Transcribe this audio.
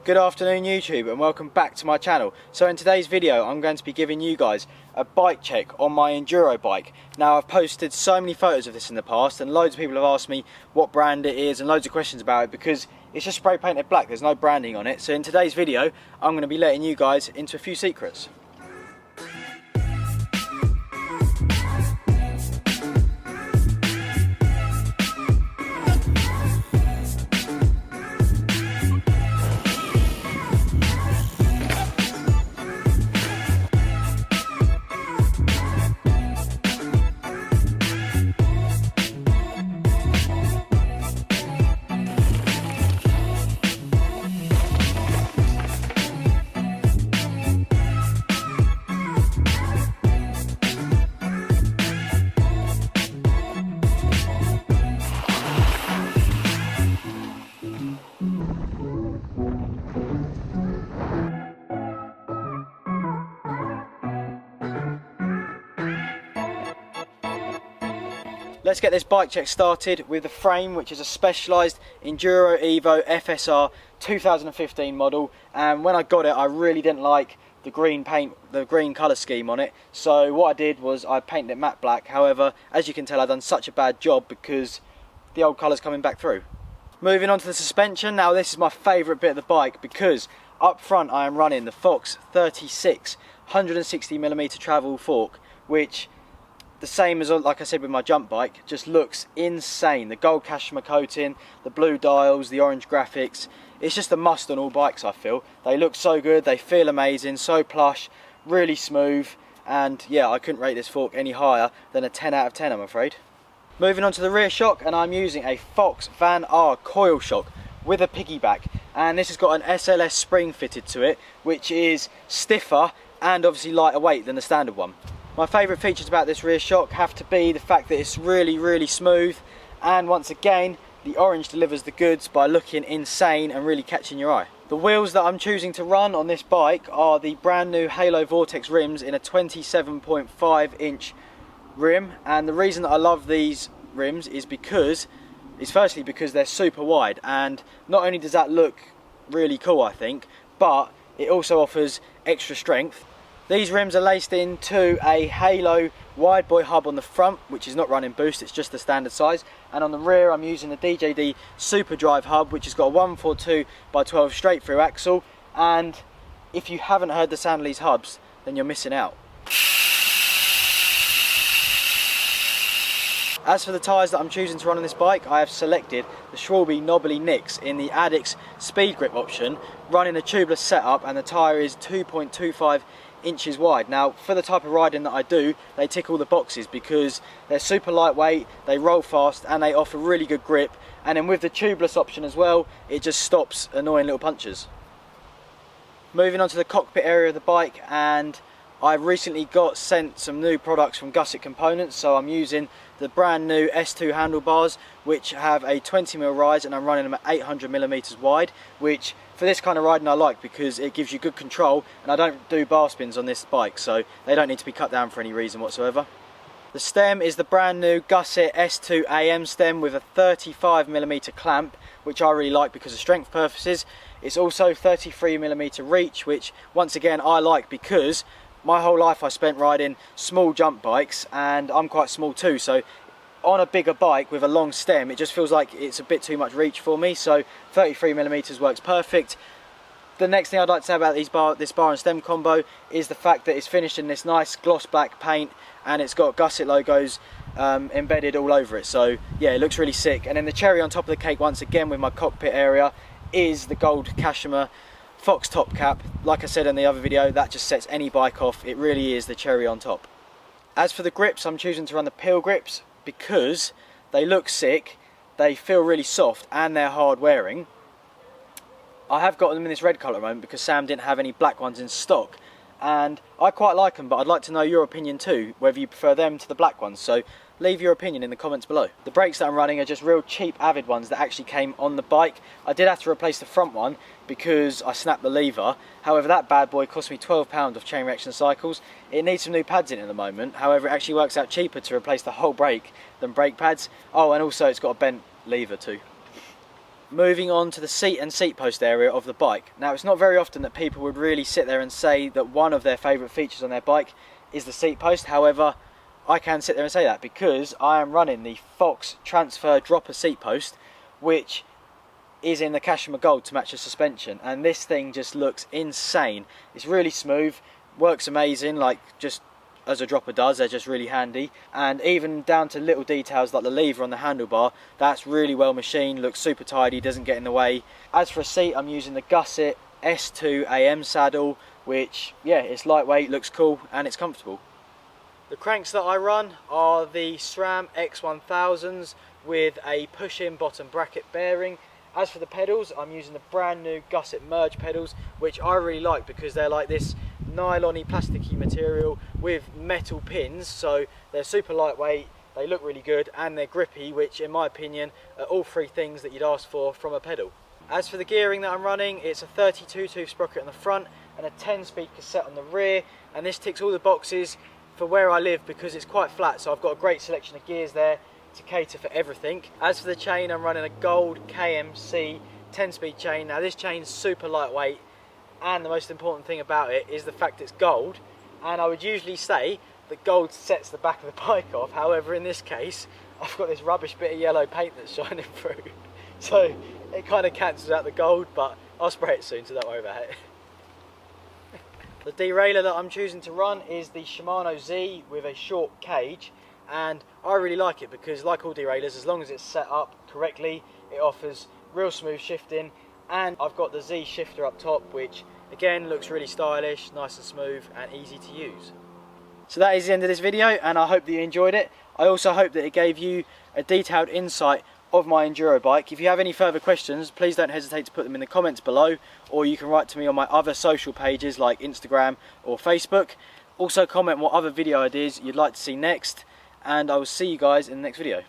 Good afternoon YouTube and welcome back to my channel. So in today's video I'm going to be giving you guys a bike check on my Enduro bike. Now I've posted so many photos of this in the past and loads of people have asked me what brand it is and loads of questions about it because it's just spray painted black, there's no branding on it. So in today's video I'm going to be letting you guys into a few secrets. Let's get this bike check started with the frame, which is a specialised Enduro Evo FSR 2015 model, and when I got it I really didn't like the green paint, the green colour scheme on it, so what I did was I painted it matte black. However, as you can tell, I've done such a bad job because the old colour's coming back through. Moving on to the suspension. Now this is my favourite bit of the bike because up front I am running the Fox 36 160mm travel fork, which the same as, like I said, with my jump bike, just looks insane. The gold Kashima coating, the blue dials, the orange graphics, it's just a must on all bikes I feel. They look so good, they feel amazing, so plush, really smooth, and yeah, I couldn't rate this fork any higher than a 10 out of 10 I'm afraid. Moving on to the rear shock, and I'm using a Fox Van R coil shock with a piggyback, and this has got an SLS spring fitted to it, which is stiffer and obviously lighter weight than the standard one. My favourite features about this rear shock have to be the fact that it's really smooth, and once again the orange delivers the goods by looking insane and really catching your eye. The wheels that I'm choosing to run on this bike are the brand new Halo Vortex rims in a 27.5 inch rim, and the reason that I love these rims is firstly because they're super wide, and not only does that look really cool I think, but it also offers extra strength. These rims are laced into a Halo wideboy hub on the front, which is not running boost, it's just the standard size. And on the rear I'm using the DJD SupadRive hub, which has got a 142x12 straight through axle. And if you haven't heard the sound of these hubs, then you're missing out. As for the tyres that I'm choosing to run on this bike, I have selected the Schwalbe nobbly Nicks in the Addicts speed grip option, running a tubeless setup, and the tyre is 2.25 inches wide. Now for the type of riding that I do, they tick all the boxes because they're super lightweight, they roll fast, and they offer really good grip. And then with the tubeless option as well, it just stops annoying little punches. Moving on to the cockpit area of the bike, and I recently got sent some new products from Gusset Components, so I'm using the brand new S2 handlebars, which have a 20mm rise, and I'm running them at 800mm wide, which for this kind of riding I like because it gives you good control, and I don't do bar spins on this bike, so they don't need to be cut down for any reason whatsoever. The stem is the brand new Gusset S2 AM stem with a 35mm clamp, which I really like because of strength purposes. It's also 33mm reach, which once again I like because my whole life I spent riding small jump bikes, and I'm quite small too, so on a bigger bike with a long stem it just feels like it's a bit too much reach for me, so 33mm works perfect. The next thing I'd like to say about this bar and stem combo is the fact that it's finished in this nice gloss black paint, and it's got Gusset logos embedded all over it, so yeah, it looks really sick. And then the cherry on top of the cake once again with my cockpit area is the gold Kashima Fox top cap. Like I said in the other video, that just sets any bike off. It really is the cherry on top. As for the grips, I'm choosing to run the PILGRIPS because they look sick, they feel really soft, and they're hard wearing. I have got them in this red colour at the moment because Sam didn't have any black ones in stock, and I quite like them, but I'd like to know your opinion too, whether you prefer them to the black ones, so leave your opinion in the comments below. The brakes that I'm running are just real cheap Avid ones that actually came on the bike. I did have to replace the front one because I snapped the lever. However, that bad boy cost me £12 of chain reaction cycles. It needs some new pads in it at the moment. However, it actually works out cheaper to replace the whole brake than brake pads. Oh, and also it's got a bent lever too. Moving on to the seat and seat post area of the bike. Now, it's not very often that people would really sit there and say that one of their favourite features on their bike is the seat post. However, I can sit there and say that because I am running the Fox Transfer dropper seat post, which is in the Kashima Gold to match the suspension, and this thing just looks insane. It's really smooth, works amazing, like just as a dropper does. They're just really handy, and even down to little details like the lever on the handlebar, that's really well machined, looks super tidy, doesn't get in the way. As for a seat, I'm using the Gusset S2 AM saddle, which, yeah, it's lightweight, looks cool, and it's comfortable. The cranks that I run are the Sram X1000s with a push-in bottom bracket bearing. As for the pedals, I'm using the brand new Gusset Merge pedals, which I really like because they're like this nylon-y plasticky material with metal pins, so they're super lightweight, they look really good, and they're grippy, which in my opinion are all three things that you'd ask for from a pedal. As for the gearing that I'm running, it's a 32 tooth sprocket on the front and a 10-speed cassette on the rear, and this ticks all the boxes for where I live because it's quite flat, so I've got a great selection of gears there to cater for everything. As for the chain, I'm running a gold KMC 10-speed chain. Now, this chain's super lightweight, and the most important thing about it is the fact it's gold, and I would usually say that gold sets the back of the bike off. However, in this case, I've got this rubbish bit of yellow paint that's shining through, so it kind of cancels out the gold, but I'll spray it soon, so don't worry about it. The derailleur that I'm choosing to run is the Shimano ZEE with a short cage, and I really like it because, like all derailleurs, as long as it's set up correctly, it offers real smooth shifting. And I've got the ZEE shifter up top, which again looks really stylish, nice and smooth and easy to use. So that is the end of this video, and I hope that you enjoyed it. I also hope that it gave you a detailed insight of my enduro bike. If you have any further questions, please don't hesitate to put them in the comments below, or you can write to me on my other social pages like Instagram or Facebook. Also comment what other video ideas you'd like to see next, and I will see you guys in the next video.